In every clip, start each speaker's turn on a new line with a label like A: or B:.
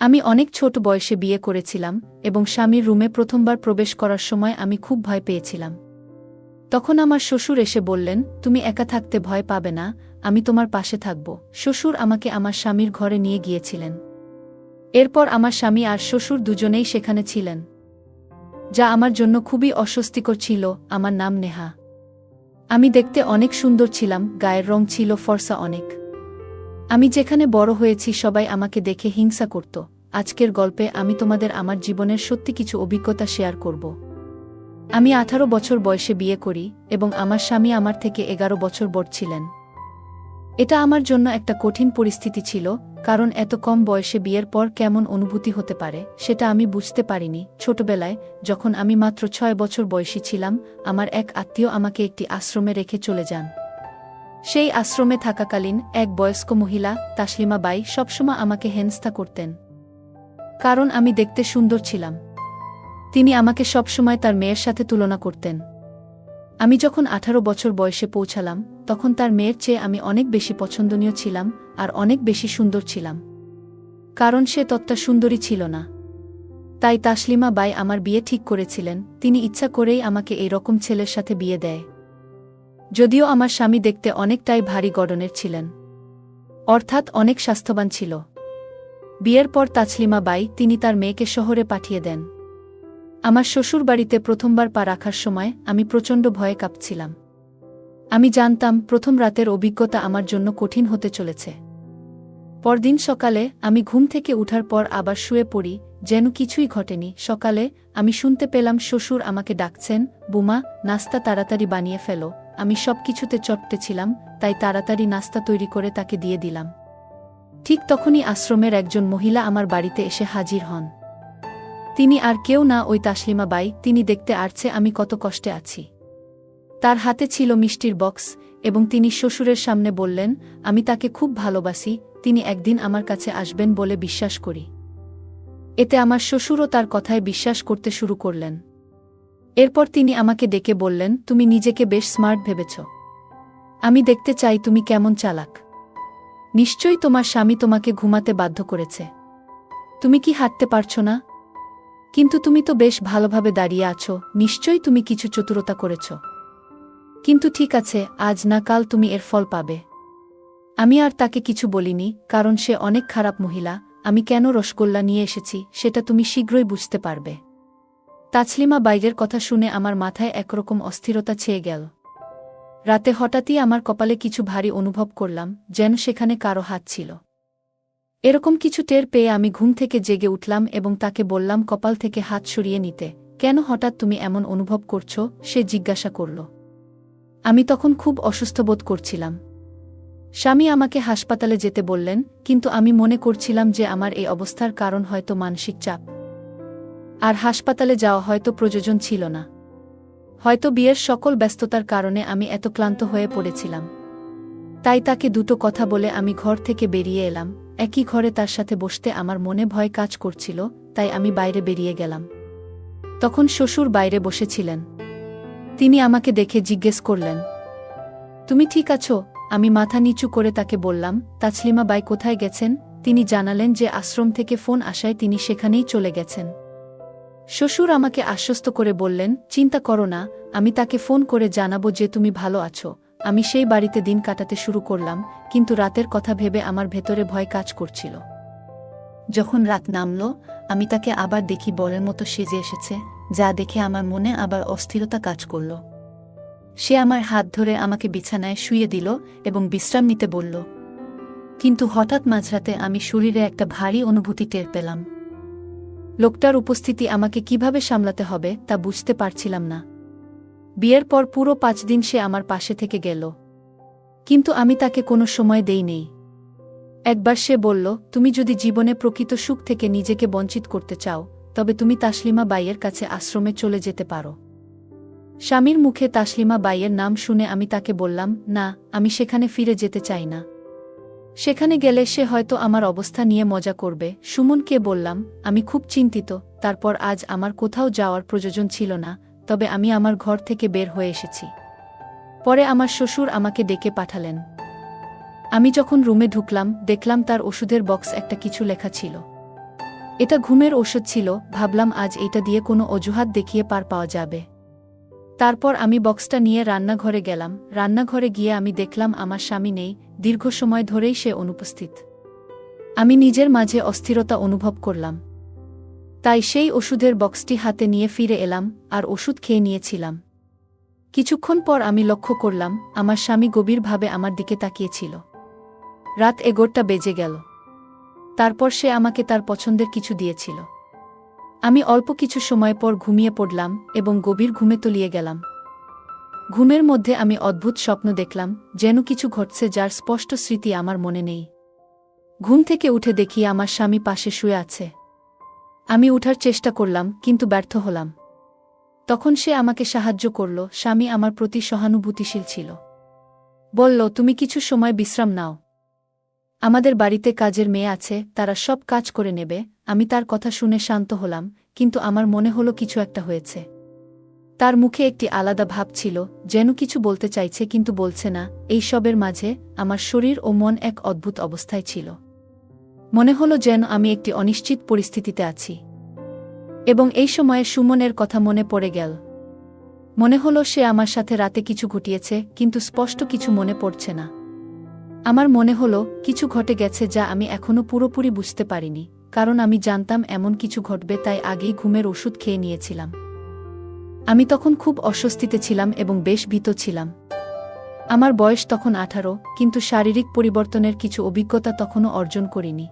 A: আমি অনেক ছোট বয়সে বিয়ে করেছিলাম এবং স্বামীর রুমে প্রথমবার প্রবেশ করার সময় আমি খুব ভয় পেয়েছিলাম। তখন আমার শ্বশুর এসে বললেন, তুমি একা থাকতে ভয় পাবে না, আমি তোমার পাশে থাকব। শ্বশুর আমাকে আমার স্বামীর ঘরে নিয়ে গিয়েছিলেন। এরপর আমার স্বামী আর শ্বশুর দুজনেই সেখানে ছিলেন, যা আমার জন্য খুবই অস্বস্তিকর ছিল। আমার নাম নেহা। আমি দেখতে অনেক সুন্দর ছিলাম, গায়ের রং ছিল ফর্সা অনেক। আমি যেখানে বড় হয়েছি সবাই আমাকে দেখে হিংসা করত। আজকের গল্পে আমি তোমাদের আমার জীবনের সত্যি কিছু অভিজ্ঞতা শেয়ার করব। আমি 18 বছর বয়সে বিয়ে করি এবং আমার স্বামী আমার থেকে 11 বছর বড় ছিলেন। এটা আমার জন্য একটা কঠিন পরিস্থিতি ছিল, কারণ এত কম বয়সে বিয়ের পর কেমন অনুভূতি হতে পারে সেটা আমি বুঝতে পারিনি। ছোটবেলায় যখন আমি মাত্র 6 বছর বয়সী ছিলাম, আমার এক আত্মীয় আমাকে একটি আশ্রমে রেখে চলে যান। সেই আশ্রমে থাকাকালীন এক বয়স্ক মহিলা, তাসলিমা বাই, সবসময় আমাকে হেনস্থা করতেন, কারণ আমি দেখতে সুন্দর ছিলাম। তিনি আমাকে সবসময় তার মেয়ের সাথে তুলনা করতেন। আমি যখন 18 বছর বয়সে পৌঁছালাম, তখন তার মেয়ের চেয়ে আমি অনেক বেশি পছন্দনীয় ছিলাম আর অনেক বেশি সুন্দর ছিলাম, কারণ সে ততটা সুন্দরী ছিল না। তাই তাসলিমা বাই আমার বিয়ে ঠিক করেছিলেন। তিনি ইচ্ছা করেই আমাকে এই রকম ছেলের সাথে বিয়ে দেয়। যদিও আমার স্বামী দেখতে অনেকটাই ভারী গড়নের ছিলেন, অর্থাৎ অনেক স্বাস্থ্যবান ছিল। বিয়ের পর তাসলিমা বাই তিনি তার মেয়েকে শহরে পাঠিয়ে দেন। আমার শ্বশুর বাড়িতে প্রথমবার পা রাখার সময় আমি প্রচণ্ড ভয়ে কাঁপছিলাম। আমি জানতাম প্রথম রাতের অভিজ্ঞতা আমার জন্য কঠিন হতে চলেছে। পরদিন সকালে আমি ঘুম থেকে উঠার পর আবার শুয়ে পড়ি, যেন কিছুই ঘটেনি। সকালে আমি শুনতে পেলাম শ্বশুর আমাকে ডাকছেন, বুমা, নাস্তা তাড়াতাড়ি বানিয়ে ফেলো। আমি সবকিছুতে চটতেছিলাম, তাই তাড়াতাড়ি নাস্তা তৈরি করে তাকে দিয়ে দিলাম। ঠিক তখনই আশ্রমের একজন মহিলা আমার বাড়িতে এসে হাজির হন। তিনি আর কেউ না, ওই তাসলিমা বাই। তিনি দেখতে আসছে আমি কত কষ্টে আছি। তার হাতে ছিল মিষ্টির বক্স এবং তিনি শ্বশুরের সামনে বললেন, আমি তাকে খুব ভালোবাসি, তিনি একদিন আমার কাছে আসবেন বলে বিশ্বাস করি। এতে আমার শ্বশুরও তার কথায় বিশ্বাস করতে শুরু করলেন। এরপর তিনি আমাকে ডেকে বললেন, তুমি নিজেকে বেশ স্মার্ট ভেবেছ। আমি দেখতে চাই তুমি কেমন চালাক। নিশ্চয়ই তোমার স্বামী তোমাকে ঘুমাতে বাধ্য করেছে। তুমি কি হাঁটতে পারছো না? কিন্তু তুমি তো বেশ ভালোভাবে দাঁড়িয়ে আছো, নিশ্চয়ই তুমি কিছু চতুরতা করেছ। কিন্তু ঠিক আছে, আজ না কাল তুমি এর ফল পাবে। আমি আর তাকে কিছু বলিনি, কারণ সে অনেক খারাপ মহিলা। আমি কেন রসগোল্লা নিয়ে এসেছি সেটা তুমি শীঘ্রই বুঝতে পারবে। তাসলিমা বাইরের কথা শুনে আমার মাথায় একরকম অস্থিরতা ছেয়ে গেল। রাতে হঠাৎই আমার কপালে কিছু ভারী অনুভব করলাম, যেন সেখানে কারো হাত ছিল। এরকম কিছু টের পেয়ে আমি ঘুম থেকে জেগে উঠলাম এবং তাকে বললাম কপাল থেকে হাত সরিয়ে নিতে। কেন হঠাৎ তুমি এমন অনুভব করছো? সে জিজ্ঞাসা করল। আমি তখন খুব অসুস্থ বোধ করছিলাম। স্বামী আমাকে হাসপাতালে যেতে বললেন, কিন্তু আমি মনে করছিলাম যে আমার এই অবস্থার কারণ হয়তো মানসিক চাপ, আর হাসপাতালে যাওয়া হয়তো প্রয়োজন ছিল না। হয়তো বিয়ের সকল ব্যস্ততার কারণে আমি এত ক্লান্ত হয়ে পড়েছিলাম। তাই তাকে দুটো কথা বলে আমি ঘর থেকে বেরিয়ে এলাম। একই ঘরে তার সাথে বসতে আমার মনে ভয় কাজ করছিল, তাই আমি বাইরে বেরিয়ে গেলাম। তখন শ্বশুর বাইরে বসেছিলেন। তিনি আমাকে দেখে জিজ্ঞেস করলেন, তুমি ঠিক আছো? আমি মাথা নিচু করে তাকে বললাম, তাসলিমা বাই কোথায় গেছেন? তিনি জানালেন যে আশ্রম থেকে ফোন আসায় তিনি সেখানেই চলে গেছেন। শ্বশুর আমাকে আশ্বস্ত করে বললেন, চিন্তা করো না, আমি তাকে ফোন করে জানাবো যে তুমি ভালো আছো। আমি সেই বাড়িতে দিন কাটাতে শুরু করলাম, কিন্তু রাতের কথা ভেবে আমার ভেতরে ভয় কাজ করছিল। যখন রাত নামল, আমি তাকে আবার দেখি বরের মতো সেজে এসেছে, যা দেখে আমার মনে আবার অস্থিরতা কাজ করল। সে আমার হাত ধরে আমাকে বিছানায় শুইয়ে দিল এবং বিশ্রাম নিতে বলল। কিন্তু হঠাৎ মাঝরাতে আমি শরীরে একটা ভারী অনুভূতি টের পেলাম। লোকটার উপস্থিতি আমাকে কিভাবে সামলাতে হবে তা বুঝতে পারছিলাম না। বিয়ের পর পুরো 5 দিন সে আমার পাশে থেকে গেল, কিন্তু আমি তাকে কোনো সময় দেইনি। একবার সে বলল, তুমি যদি জীবনে প্রকৃত সুখ থেকে নিজেকে বঞ্চিত করতে চাও, তবে তুমি তাসলিমা বাইয়ের কাছে আশ্রমে চলে যেতে পারো। স্বামীর মুখে তাসলিমা বাইয়ের নাম শুনে আমি তাকে বললাম, না, আমি সেখানে ফিরে যেতে চাই না। সেখানে গেলে সে হয়তো আমার অবস্থা নিয়ে মজা করবে। সুমনকে বললাম, আমি খুব চিন্তিত। তারপর আজ আমার কোথাও যাওয়ার প্রয়োজন ছিল না, তবে আমি আমার ঘর থেকে বের হয়ে এসেছি। পরে আমার শ্বশুর আমাকে ডেকে পাঠালেন। আমি যখন রুমে ঢুকলাম, দেখলাম তার ওষুধের বক্স একটা কিছু লেখা ছিল। এটা ঘুমের ওষুধ ছিল, ভাবলাম আজ এটা দিয়ে কোনো অজুহাত দেখিয়ে পার পাওয়া যাবে। তারপর আমি বক্সটা নিয়ে রান্নাঘরে গেলাম। রান্নাঘরে গিয়ে আমি দেখলাম আমার স্বামী নেই, দীর্ঘ সময় ধরেই সে অনুপস্থিত। আমি নিজের মাঝে অস্থিরতা অনুভব করলাম। তাই সেই ওষুধের বক্সটি হাতে নিয়ে ফিরে এলাম আর ওষুধ খেয়ে নিয়েছিলাম। কিছুক্ষণ পর আমি লক্ষ্য করলাম আমার স্বামী গভীরভাবে আমার দিকে তাকিয়েছিল। রাত 11টা বেজে গেল। তারপর সে আমাকে তার পছন্দের কিছু দিয়েছিল। আমি অল্প কিছু সময় পর ঘুমিয়ে পড়লাম এবং গভীর ঘুমে তলিয়ে গেলাম। ঘুমের মধ্যে আমি অদ্ভুত স্বপ্ন দেখলাম, যেন কিছু ঘটছে যার স্পষ্ট স্মৃতি আমার মনে নেই। ঘুম থেকে উঠে দেখি আমার স্বামী পাশে শুয়ে আছে। আমি উঠার চেষ্টা করলাম, কিন্তু ব্যর্থ হলাম। তখন সে আমাকে সাহায্য করল। স্বামী আমার প্রতি সহানুভূতিশীল ছিল। বলল, তুমি কিছু সময় বিশ্রাম নাও। আমাদের বাড়িতে কাজের মেয়ে আছে, তারা সব কাজ করে নেবে। আমি তার কথা শুনে শান্ত হলাম, কিন্তু আমার মনে হলো কিছু একটা হয়েছে। তার মুখে একটি আলাদা ভাব ছিল, যেন কিছু বলতে চাইছে কিন্তু বলছে না। এই সবের মাঝে আমার শরীর ও মন এক অদ্ভুত অবস্থায় ছিল। মনে হলো যেন আমি একটি অনিশ্চিত পরিস্থিতিতে আছি। এবং এই সময়ে সুমনের কথা মনে পড়ে গেল। মনে হলো সে আমার সাথে রাতে কিছু ঘটিয়েছে, কিন্তু স্পষ্ট কিছু মনে পড়ছে না। আমার মনে হলো কিছু ঘটে গেছে যা আমি এখনো পুরোপুরি বুঝতে পারিনি, কারণ আমি জানতাম এমন কিছু ঘটবে, তাই আগেই ঘুমের ওষুধ খেয়ে নিয়েছিলাম। আমি তখন খুব অস্বস্তিতে ছিলাম এবং বেশ ভীত ছিলাম। আমার বয়স তখন 18, কিন্তু শারীরিক পরিবর্তনের কিছু অভিজ্ঞতা তখনও অর্জন করিনি।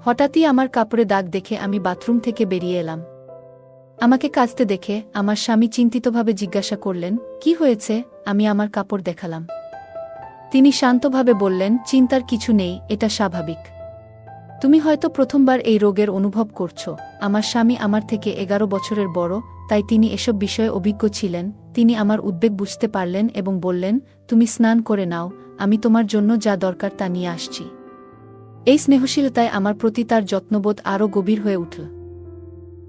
A: হঠাৎই আমার কাপড়ে দাগ দেখে আমি বাথরুম থেকে বেরিয়ে এলাম। আমাকে কাচতে দেখে আমার স্বামী চিন্তিতভাবে জিজ্ঞাসা করলেন, কি হয়েছে? আমি আমার কাপড় দেখালাম। তিনি শান্তভাবে বললেন, চিন্তার কিছু নেই, এটা স্বাভাবিক। তুমি হয়তো প্রথমবার এই রোগের অনুভব করছো। আমার স্বামী আমার থেকে 11 বছরের বড়, তাই তিনি এসব বিষয়ে অভিজ্ঞ ছিলেন। তিনি আমার উদ্বেগ বুঝতে পারলেন এবং বললেন, তুমি স্নান করে নাও, আমি তোমার জন্য যা দরকার তা নিয়ে আসছি। এই স্নেহশীলতায় আমার প্রতি তার যত্নবোধ আরও গভীর হয়ে উঠল।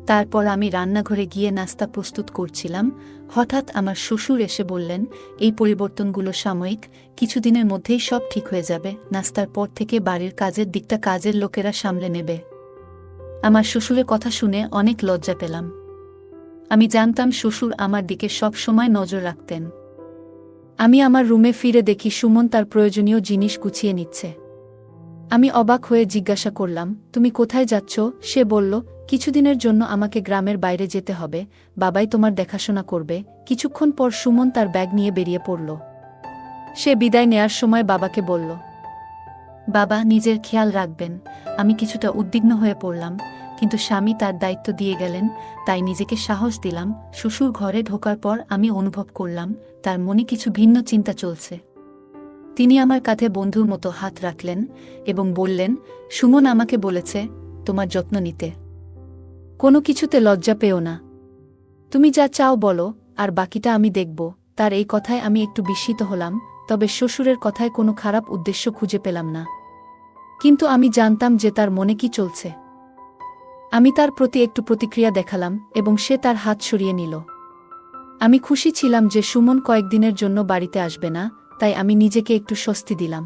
A: তারপর আমি রান্নাঘরে গিয়ে নাস্তা প্রস্তুত করছিলাম। হঠাৎ আমার শ্বশুর এসে বললেন, এই পরিবর্তনগুলো সাময়িক, কিছুদিনের মধ্যেই সব ঠিক হয়ে যাবে। নাস্তার পর থেকে বাড়ির কাজের দিকটা কাজের লোকেরা সামলে নেবে। আমার শ্বশুরের কথা শুনে অনেক লজ্জা পেলাম। আমি জানতাম শ্বশুর আমার দিকে সব সময় নজর রাখতেন। আমি আমার রুমে ফিরে দেখি সুমন তার প্রয়োজনীয় জিনিস গুছিয়ে নিচ্ছে। আমি অবাক হয়ে জিজ্ঞাসা করলাম, তুমি কোথায় যাচ্ছ? সে বলল, কিছুদিনের জন্য আমাকে গ্রামের বাইরে যেতে হবে, বাবাই তোমার দেখাশোনা করবে। কিছুক্ষণ পর সুমন তার ব্যাগ নিয়ে বেরিয়ে পড়ল। সে বিদায় নেয়ার সময় বাবাকে বলল, বাবা, নিজের খেয়াল রাখবেন। আমি কিছুটা উদ্বিগ্ন হয়ে পড়লাম, কিন্তু স্বামী তার দায়িত্ব দিয়ে গেলেন, তাই নিজেকে সাহস দিলাম। শ্বশুর ঘরে ঢোকার পর আমি অনুভব করলাম তার মনে কিছু ভিন্ন চিন্তা চলছে। তিনি আমার কাঁধে বন্ধুর মতো হাত রাখলেন এবং বললেন, সুমন আমাকে বলেছে তোমার যত্ন নিতে। কোনো কিছুতে লজ্জা পেও না। তুমি যা চাও বলো, আর বাকিটা আমি দেখব। তার এই কথায় আমি একটু বিস্মিত হলাম, তবে শ্বশুরের কথায় কোনো খারাপ উদ্দেশ্য খুঁজে পেলাম না। কিন্তু আমি জানতাম যে তার মনে কি চলছে। আমি তার প্রতি একটু প্রতিক্রিয়া দেখালাম এবং সে তার হাত সরিয়ে নিল। আমি খুশি ছিলাম যে সুমন কয়েকদিনের জন্য বাড়িতে আসবে না, তাই আমি নিজেকে একটু স্বস্তি দিলাম।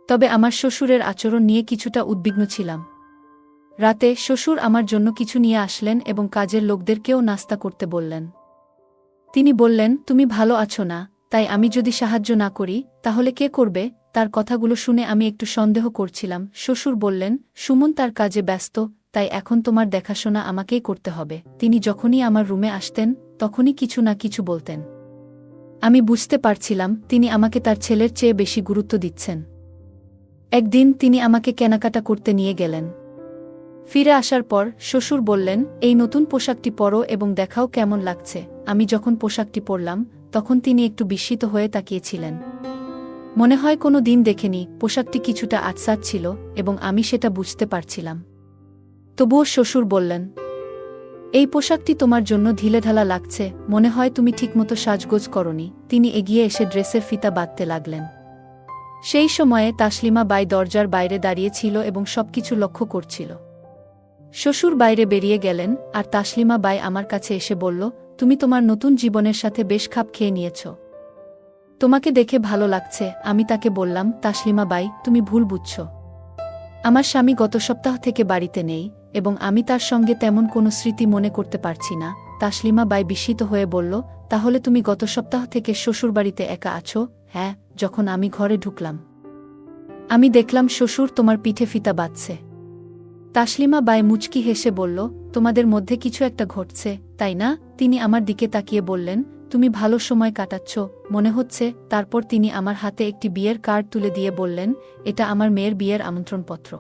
A: তবে আমার শ্বশুরের আচরণ নিয়ে কিছুটা উদ্বিগ্ন ছিলাম। রাতে শ্বশুর আমার জন্য কিছু নিয়ে আসলেন এবং কাজের লোকদেরকেও নাস্তা করতে বললেন। তিনি বললেন, তুমি ভালো আছো না, তাই আমি যদি সাহায্য না করি তাহলে কে করবে? তার কথাগুলো শুনে আমি একটু সন্দেহ করছিলাম। শ্বশুর বললেন, সুমন তার কাজে ব্যস্ত, তাই এখন তোমার দেখাশোনা আমাকেই করতে হবে। তিনি যখনই আমার রুমে আসতেন তখনই কিছু না কিছু বলতেন। আমি বুঝতে পারছিলাম তিনি আমাকে তার ছেলের চেয়ে বেশি গুরুত্ব দিচ্ছেন। একদিন তিনি আমাকে কেনাকাটা করতে নিয়ে গেলেন। ফিরে আসার পর শ্বশুর বললেন, এই নতুন পোশাকটি পরো এবং দেখাও কেমন লাগছে। আমি যখন পোশাকটি পরলাম তখন তিনি একটু বিস্মিত হয়ে তাকিয়েছিলেন। মনে হয় কোনো দিন দেখেনি। পোশাকটি কিছুটা আঁচসাঁচ ছিল এবং আমি সেটা বুঝতে পারছিলাম। তবুও শ্বশুর বললেন, এই পোশাকটি তোমার জন্য ঢিলেঢালা লাগছে, মনে হয় তুমি ঠিকমতো সাজগোজ করনি। তিনি এগিয়ে এসে ড্রেসের ফিতা বাঁধতে লাগলেন। সেই সময়ে তাসলিমা বাই দরজার বাইরে দাঁড়িয়ে ছিল এবং সবকিছু লক্ষ্য করছিল। শ্বশুর বাইরে বেরিয়ে গেলেন আর তাসলিমা বাই আমার কাছে এসে বলল, তুমি তোমার নতুন জীবনের সাথে বেশ খাপ খেয়ে নিয়েছ। তোমাকে দেখে ভালো লাগছে। আমি তাকে বললাম, তাসলিমা বাই, তুমি ভুল বুঝছ। আমার স্বামী গত সপ্তাহ থেকে বাড়িতে নেই এবং আমি তার সঙ্গে তেমন কোনো স্মৃতি মনে করতে পারছি না। তাসলিমা বাই বিস্মিত হয়ে বলল, তাহলে তুমি গত সপ্তাহ থেকে শ্বশুরবাড়িতে একা আছো? হ্যাঁ, যখন আমি ঘরে ঢুকলাম আমি দেখলাম শ্বশুর তোমার পিঠে ফিতা বাঁধছে। তাসলিমা বাই মুচকি হেসে বলল, তোমাদের মধ্যে কিছু একটা ঘটছে, তাই না? তিনি আমার দিকে তাকিয়ে বললেন, তুমি ভালো সময় কাটাচ্ছ মনে হচ্ছে। তারপর তিনি আমার হাতে একটি বিয়ের কার্ড তুলে দিয়ে বললেন, এটা আমার মেয়ের বিয়ের আমন্ত্রণপত্র।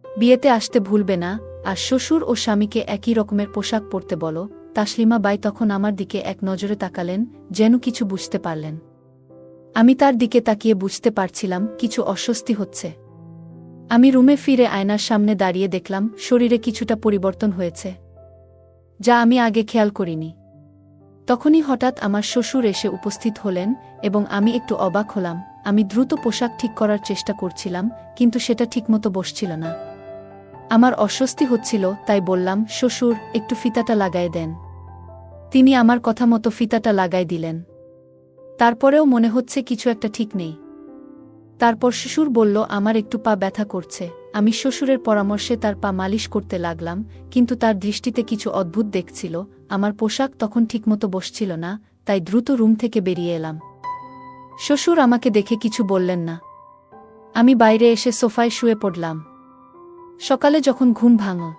A: বিয়েতে আসতে ভুলবে না, আর শ্বশুর ও স্বামীকে একই রকমের পোশাক পরতে বলো। তাসলিমা বাই তখন আমার দিকে এক নজরে তাকালেন, যেন কিছু বুঝতে পারলেন। আমি তার দিকে তাকিয়ে বুঝতে পারছিলাম কিছু অস্বস্তি হচ্ছে। আমি রুমে ফিরে আয়নার সামনে দাঁড়িয়ে দেখলাম শরীরে কিছুটা পরিবর্তন হয়েছে, যা আমি আগে খেয়াল করিনি। তখনই হঠাৎ আমার শ্বশুর এসে উপস্থিত হলেন এবং আমি একটু অবাক হলাম। আমি দ্রুত পোশাক ঠিক করার চেষ্টা করছিলাম, কিন্তু সেটা ঠিকমতো বসছিল না। আমার অস্বস্তি হচ্ছিল, তাই বললাম, শ্বশুর, একটু ফিতাটা লাগায় দেন। তিনি আমার কথা মতো ফিতাটা লাগাই দিলেন। তারপরেও মনে হচ্ছে কিছু একটা ঠিক নেই। তারপর শ্বশুর বলল, আমার একটু পা ব্যথা করছে। আমি শ্বশুরের পরামর্শে তার পা মালিশ করতে লাগলাম, কিন্তু তার দৃষ্টিতে কিছু অদ্ভুত দেখছিল। আমার পোশাক তখন ঠিকমতো বসছিল না, তাই দ্রুত রুম থেকে বেরিয়ে এলাম। শ্বশুর আমাকে দেখে কিছু বললেন না। আমি বাইরে এসে সোফায় শুয়ে পড়লাম। সকালে যখন ঘুম ভাঙল,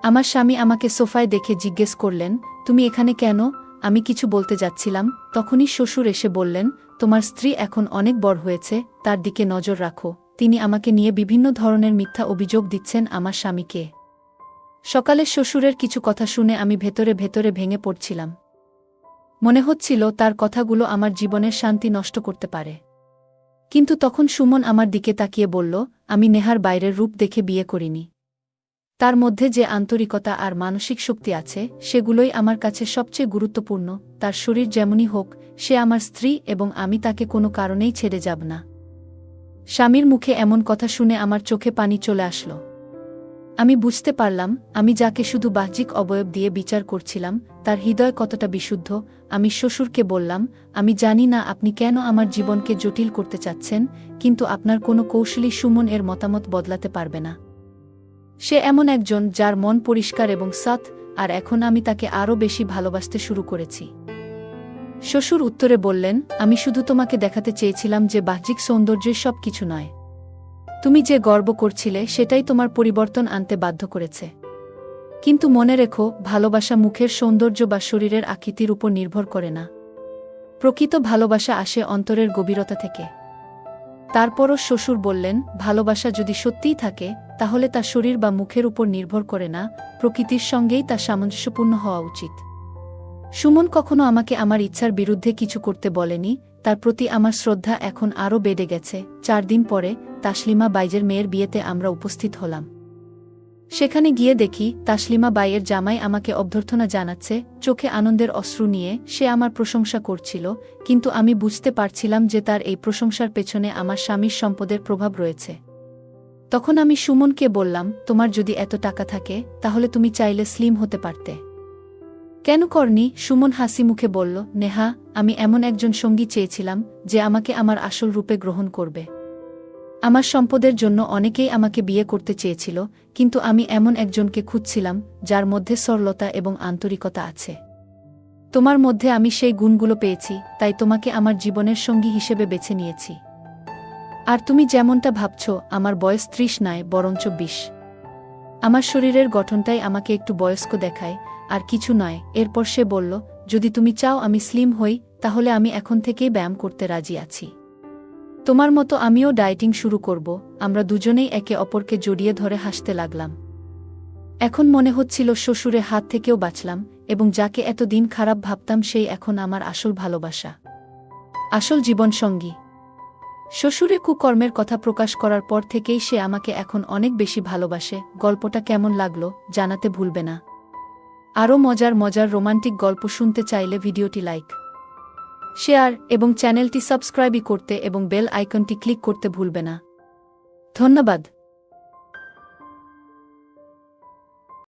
A: আমার স্বামী আমাকে সোফায় দেখে জিজ্ঞেস করলেন, তুমি এখানে কেন? আমি কিছু বলতে যাচ্ছিলাম, তখনই শ্বশুর এসে বললেন, তোমার স্ত্রী এখন অনেক বড় হয়েছে, তার দিকে নজর রাখো। তিনি আমাকে নিয়ে বিভিন্ন ধরনের মিথ্যা অভিযোগ দিচ্ছেন আমার স্বামীকে। সকালে শ্বশুরের কিছু কথা শুনে আমি ভেতরে ভেতরে ভেঙে পড়ছিলাম। মনে হচ্ছিল তার কথাগুলো আমার জীবনের শান্তি নষ্ট করতে পারে। কিন্তু তখন সুমন আমার দিকে তাকিয়ে বলল, আমি নেহার বাইরের রূপ দেখে বিয়ে করিনি। তার মধ্যে যে আন্তরিকতা আর মানসিক শক্তি আছে, সেগুলোই আমার কাছে সবচেয়ে গুরুত্বপূর্ণ। তার শরীর যেমনই হোক, সে আমার স্ত্রী এবং আমি তাকে কোনো কারণেই ছেড়ে যাব না। স্বামীর মুখে এমন কথা শুনে আমার চোখে পানি চলে আসলো। আমি বুঝতে পারলাম, আমি যাকে শুধু বাহ্যিক অবয়ব দিয়ে বিচার করছিলাম, তার হৃদয় কতটা বিশুদ্ধ। আমি শ্বশুরকে বললাম, আমি জানি না আপনি কেন আমার জীবনকে জটিল করতে চাচ্ছেন, কিন্তু আপনার কোনো কৌশলী সুমন এর মতামত বদলাতে পারবে না। সে এমন একজন যার মন পরিষ্কার এবং সৎ, আর এখন আমি তাকে আরও বেশি ভালোবাসতে শুরু করেছি। শ্বশুর উত্তরে বললেন, আমি শুধু তোমাকে দেখাতে চেয়েছিলাম যে বাহ্যিক সৌন্দর্যই সব কিছু নয়। তুমি যে গর্ব করছিলে সেটাই তোমার পরিবর্তন আনতে বাধ্য করেছে। কিন্তু মনে রেখো, ভালোবাসা মুখের সৌন্দর্য বা শরীরের আকৃতির উপর নির্ভর করে না। প্রকৃত ভালোবাসা আসে অন্তরের গভীরতা থেকে। তারপরও শ্বশুর বললেন, ভালোবাসা যদি সত্যিই থাকে, তাহলে তা শরীর বা মুখের উপর নির্ভর করে না, প্রকৃতির সঙ্গেই তা সামঞ্জস্যপূর্ণ হওয়া উচিত। সুমন কখনো আমাকে আমার ইচ্ছার বিরুদ্ধে কিছু করতে বলেনি, তার প্রতি আমার শ্রদ্ধা এখন আরও বেড়ে গেছে। 4 দিন পরে তাসলিমা বাইজের মেয়ের বিয়েতে আমরা উপস্থিত হলাম। সেখানে গিয়ে দেখি তাসলিমা বাইয়ের জামাই আমাকে অভ্যর্থনা জানাচ্ছে, চোখে আনন্দের অশ্রু নিয়ে সে আমার প্রশংসা করছিল, কিন্তু আমি বুঝতে পারছিলাম যে তার এই প্রশংসার পেছনে আমার স্বামীর সম্পদের প্রভাব রয়েছে। তখন আমি সুমনকে বললাম, তোমার যদি এত টাকা থাকে, তাহলে তুমি চাইলে স্লিম হতে পারতে। কেন করনি? সুমন হাসি মুখে বলল, নেহা, আমি এমন একজন সঙ্গী চেয়েছিলাম যে আমাকে আমার আসল রূপে গ্রহণ করবে। আমার সম্পদের জন্য অনেকেই আমাকে বিয়ে করতে চেয়েছিল, কিন্তু আমি এমন একজনকে খুঁজছিলাম যার মধ্যে সরলতা এবং আন্তরিকতা আছে। তোমার মধ্যে আমি সেই গুণগুলো পেয়েছি, তাই তোমাকে আমার জীবনের সঙ্গী হিসেবে বেছে নিয়েছি। আর তুমি যেমনটা ভাবছ, আমার বয়স 30 নয়, বরঞ্চ 20। আমার শরীরের গঠনটাই আমাকে একটু বয়স্ক দেখায়, আর কিছু নয়। এরপর সে বলল, যদি তুমি চাও আমি স্লিম হই, তাহলে আমি এখন থেকেই ব্যায়াম করতে রাজি আছি। তোমার মতো আমিও ডায়েটিং শুরু করব। আমরা দুজনেই একে অপরকে জড়িয়ে ধরে হাসতে লাগলাম। এখন মনে হচ্ছিল শ্বশুরের হাত থেকেও বাঁচলাম, এবং যাকে এতদিন খারাপ ভাবতাম সেই এখন আমার আসল ভালোবাসা, আসল জীবনসঙ্গী। শ্বশুরের কুকর্মের কথা প্রকাশ করার পর থেকেই সে আমাকে এখন অনেক বেশি ভালোবাসে। গল্পটা কেমন লাগলো জানাতে ভুলবে না। আরও মজার মজার রোমান্টিক গল্প শুনতে চাইলে ভিডিওটি লাইক, শেয়ার এবং চ্যানেলটি সাবস্ক্রাইব করতে এবং বেল আইকনটি ক্লিক করতে ভুলবে না। ধন্যবাদ।